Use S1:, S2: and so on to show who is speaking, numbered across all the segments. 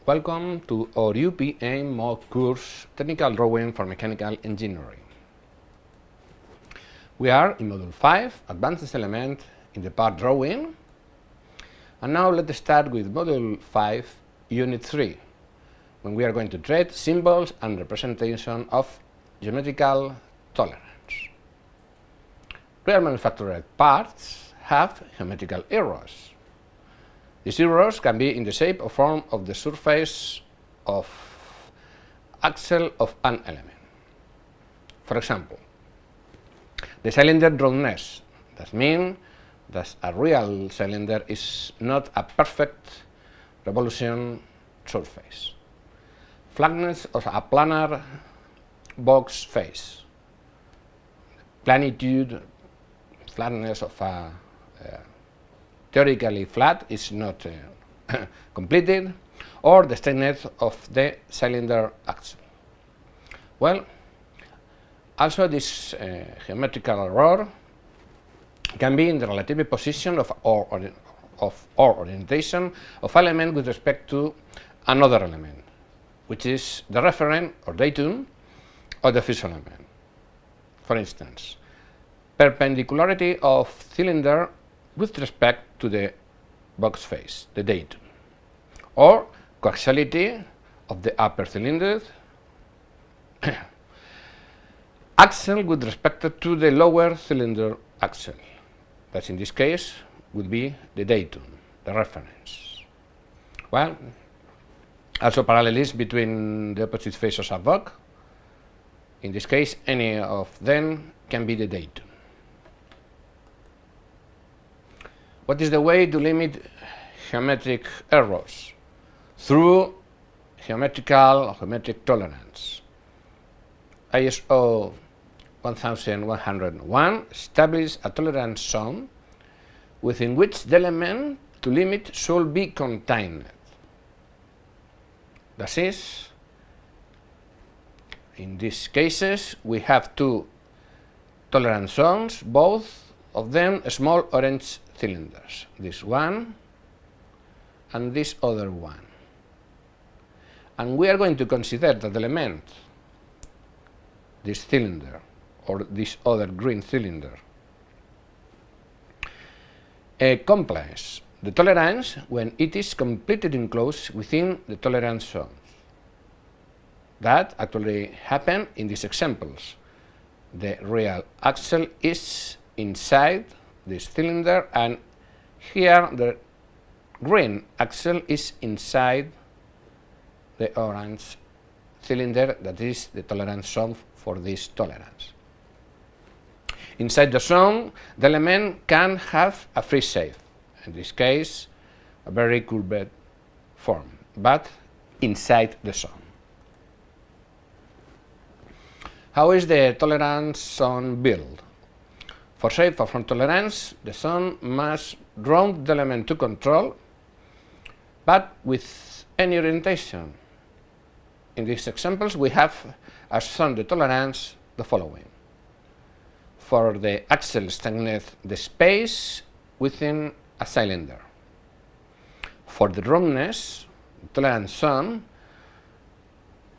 S1: Welcome to our UPM MOOC course, Technical Drawing for Mechanical Engineering. We are in Module 5, Advanced Element in the part Drawing. And now let's start with Module 5, Unit 3, when we are going to treat symbols and representation of geometrical tolerance. Real manufactured parts have geometrical errors. These errors can be in the shape or form of the surface of axle of an element. For example, the cylinder roundness. That means that a real cylinder is not a perfect revolution surface. Flatness of a planar box face. Flatness of a theoretically flat is not completed, or the straightness of the cylinder axle. Well, also this geometrical error can be in the relative position of or orientation of element with respect to another element, which is the referent or datum of the first element. For instance, perpendicularity of cylinder with respect to the box face, the datum, or coaxiality of the upper cylinder axle with respect to the lower cylinder axle. That in this case would be the datum, the reference. Well, also parallelism between the opposite faces of a box. In this case, any of them can be the datum. What is the way to limit geometric errors? Through geometric tolerance. ISO 1101 establishes a tolerance zone within which the element to limit should be contained. That is, in these cases, we have two tolerance zones, both of them small orange cylinders, this one and this other one. And we are going to consider that the element, this cylinder, or this other green cylinder, complies the tolerance when it is completely enclosed within the tolerance zones. That actually happened in these examples. The real axle is inside this cylinder, and here the green axle is inside the orange cylinder, that is the tolerance zone for this tolerance. Inside the zone, the element can have a free shape, in this case a very curved form, but inside the zone. How is the tolerance zone built? For shape or form tolerance, the zone must round the element to control, but with any orientation. In these examples, we have as zone de tolerance the following. For the axle strength, the space within a cylinder. For the roundness, tolerance zone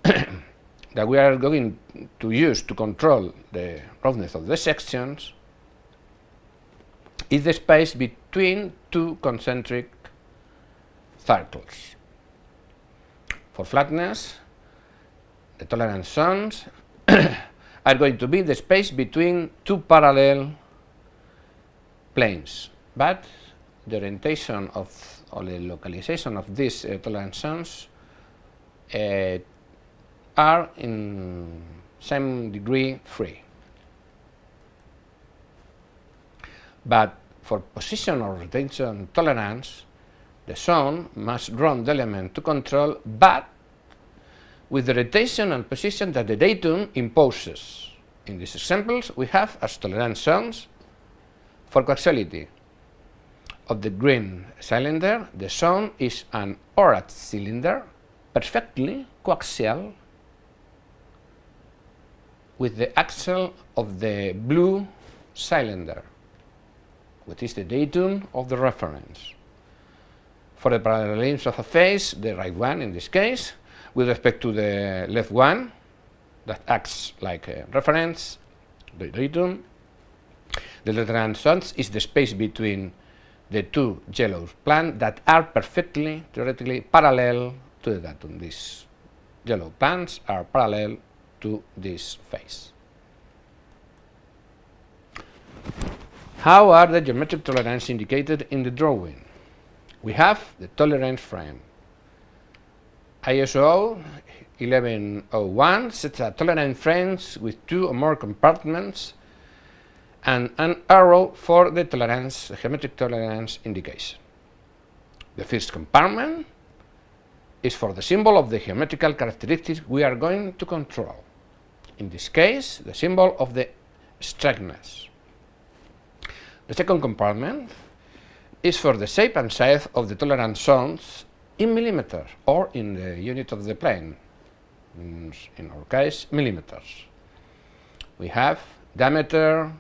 S1: that we are going to use to control the roughness of the sections is the space between two concentric circles. For flatness, the tolerance zones are going to be the space between two parallel planes, but the orientation of or the localization of these tolerance zones are in some degree free. But for position or rotation tolerance, the zone must round the element to control, but with the rotation and position that the datum imposes. In these examples, we have as tolerance zones for coaxiality of the green cylinder, the zone is an orange cylinder, perfectly coaxial with the axle of the blue cylinder, which is the datum of the reference. For the parallelism of a face, the right one in this case, with respect to the left one, that acts like a reference, the datum. The Tolerant zones is the space between the two yellow plans that are perfectly, theoretically, parallel to the datum. These yellow plans are parallel to this face. How are the geometric tolerance indicated in the drawing? We have the tolerance frame. ISO 1101 sets a tolerance frames with 2 or more compartments and an arrow for the tolerance, geometric tolerance indication. The first compartment is for the symbol of the geometrical characteristics we are going to control. In this case, the symbol of the strictness. The second compartment is for the shape and size of the tolerance zones in millimeters or in the unit of the plane, in our case, millimeters. We have diameter,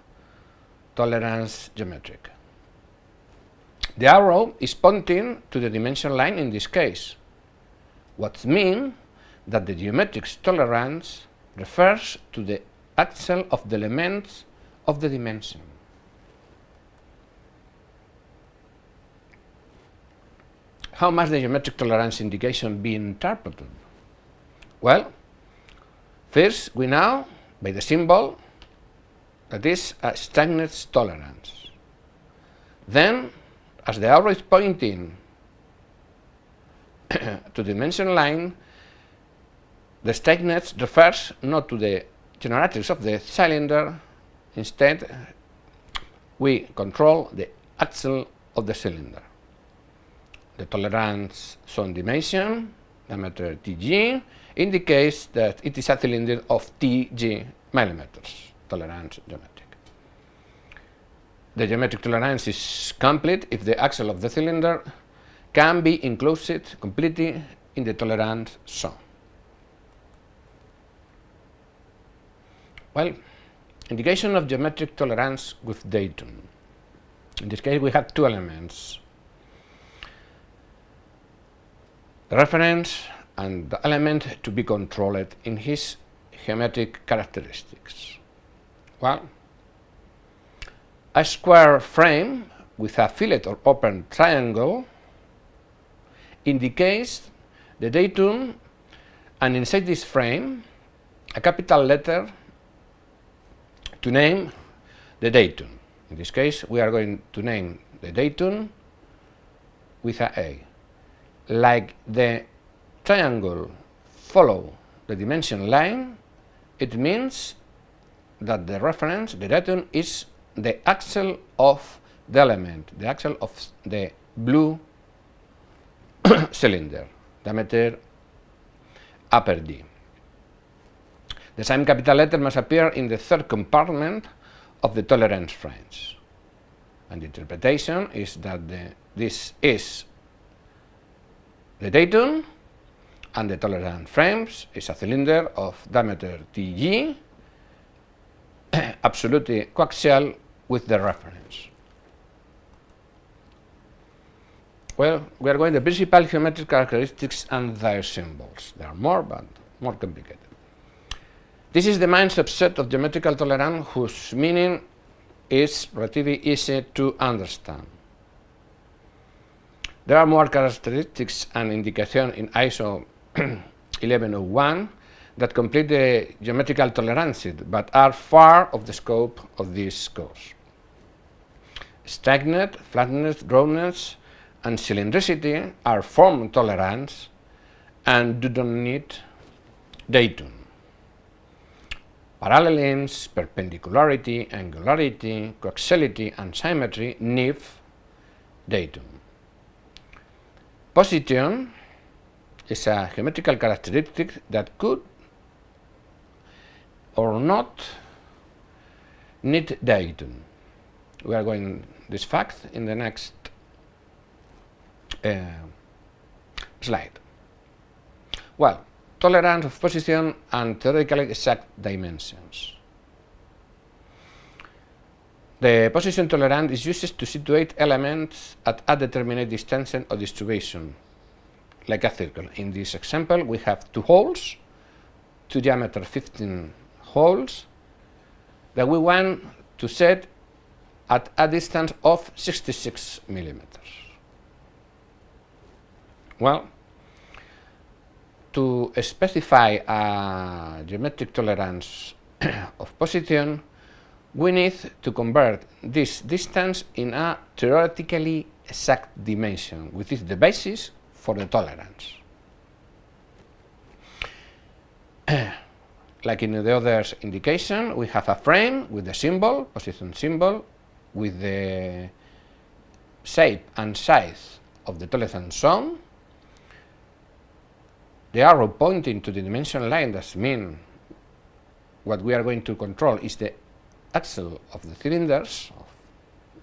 S1: tolerance, geometric. The arrow is pointing to the dimension line in this case, what means that the geometric tolerance refers to the axle of the elements of the dimension. How must the geometric tolerance indication be interpreted? Well, first we know by the symbol that is a strictness tolerance. Then, as the arrow is pointing to the dimension line, the strictness refers not to the generatrix of the cylinder. Instead, we control the axle of the cylinder. The tolerance zone dimension, diameter Tg, indicates that it is a cylinder of Tg millimeters, tolerance geometric. The geometric tolerance is complete if the axle of the cylinder can be enclosed completely in the tolerance zone. Well, indication of geometric tolerance with datum. In this case, we have 2 elements. The reference and the element to be controlled in his geometric characteristics. Well, a square frame with a fillet or open triangle indicates the datum, and inside this frame a capital letter to name the datum. In this case, we are going to name the datum with a A. Like the triangle follow the dimension line, it means that the reference, the datum, is the axle of the element, the axle of the blue cylinder, diameter upper D. The same capital letter must appear in the third compartment of the tolerance frames. And the interpretation is that this is the datum, and the tolerance frames is a cylinder of diameter Tg, absolutely coaxial with the reference. Well, we are going to the principal geometric characteristics and their symbols. There are more, but more complicated. This is the main subset of geometrical tolerance, whose meaning is relatively easy to understand. There are more characteristics and indication in ISO 1101 that complete the geometrical tolerances, but are far of the scope of this course. Strictness, flatness, roundness, and cylindricity are form tolerance and do not need datum. Parallelism, perpendicularity, angularity, coaxiality, and symmetry need datum. Position is a geometrical characteristic that could or not need datum. We are going this fact in the next slide. Well, tolerance of position and theoretically exact dimensions. The position tolerant is used to situate elements at a determinate distance or distribution, like a circle. In this example, we have two holes, two diameter 15 holes, that we want to set at a distance of 66 millimeters. Well, to specify a geometric tolerance of position, we need to convert this distance in a theoretically exact dimension, which is the basis for the tolerance. Like in the other indication, we have a frame with the symbol, position symbol, with the shape and size of the tolerance zone. The arrow pointing to the dimension line, that means what we are going to control is the axle of the cylinders, of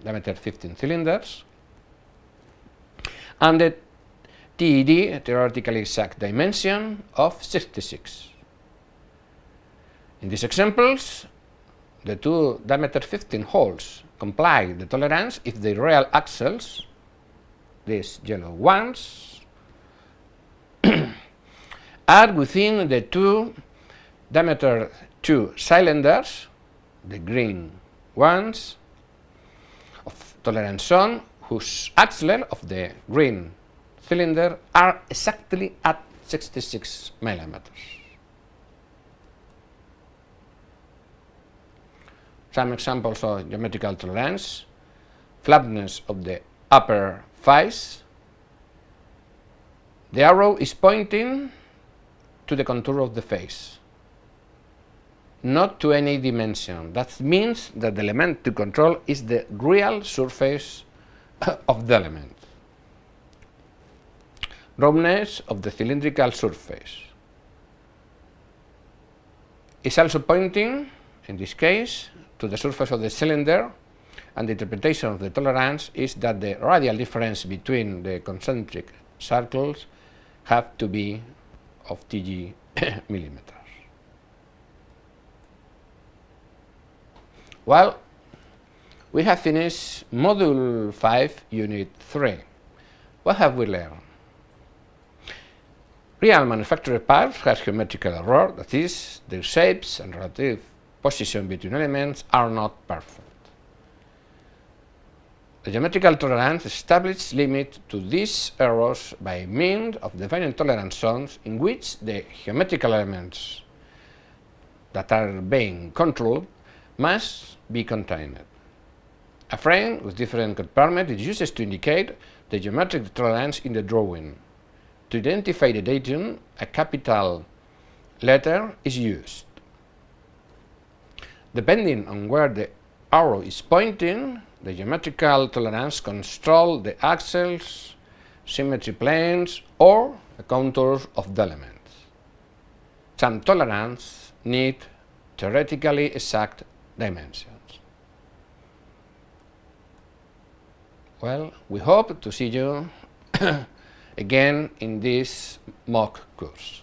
S1: diameter 15 cylinders, and the TED, theoretically exact dimension, of 66. In these examples, the two diameter 15 holes comply the tolerance if the real axles, these yellow ones, are within the two diameter 2 cylinders, the green ones, of tolerance zone, whose axle of the green cylinder are exactly at 66 millimeters. Some examples of geometrical tolerance: flatness of the upper face. The arrow is pointing to the contour of the face, not to any dimension. That means that the element to control is the real surface of the element. Roughness of the cylindrical surface is also pointing, in this case, to the surface of the cylinder, and the interpretation of the tolerance is that the radial difference between the concentric circles have to be of TG millimeters. Well, we have finished Module 5, Unit 3. What have we learned? Real manufactured parts have geometrical error, that is, their shapes and relative position between elements are not perfect. The geometrical tolerance establishes limit to these errors by means of defining tolerance zones in which the geometrical elements that are being controlled must be contained. A frame with different compartments is used to indicate the geometric tolerance in the drawing. To identify the datum, a capital letter is used. Depending on where the arrow is pointing, the geometrical tolerance controls the axles, symmetry planes, or the contours of the elements. Some tolerance need theoretically exact dimensions. Well, we hope to see you again in this MOOC course.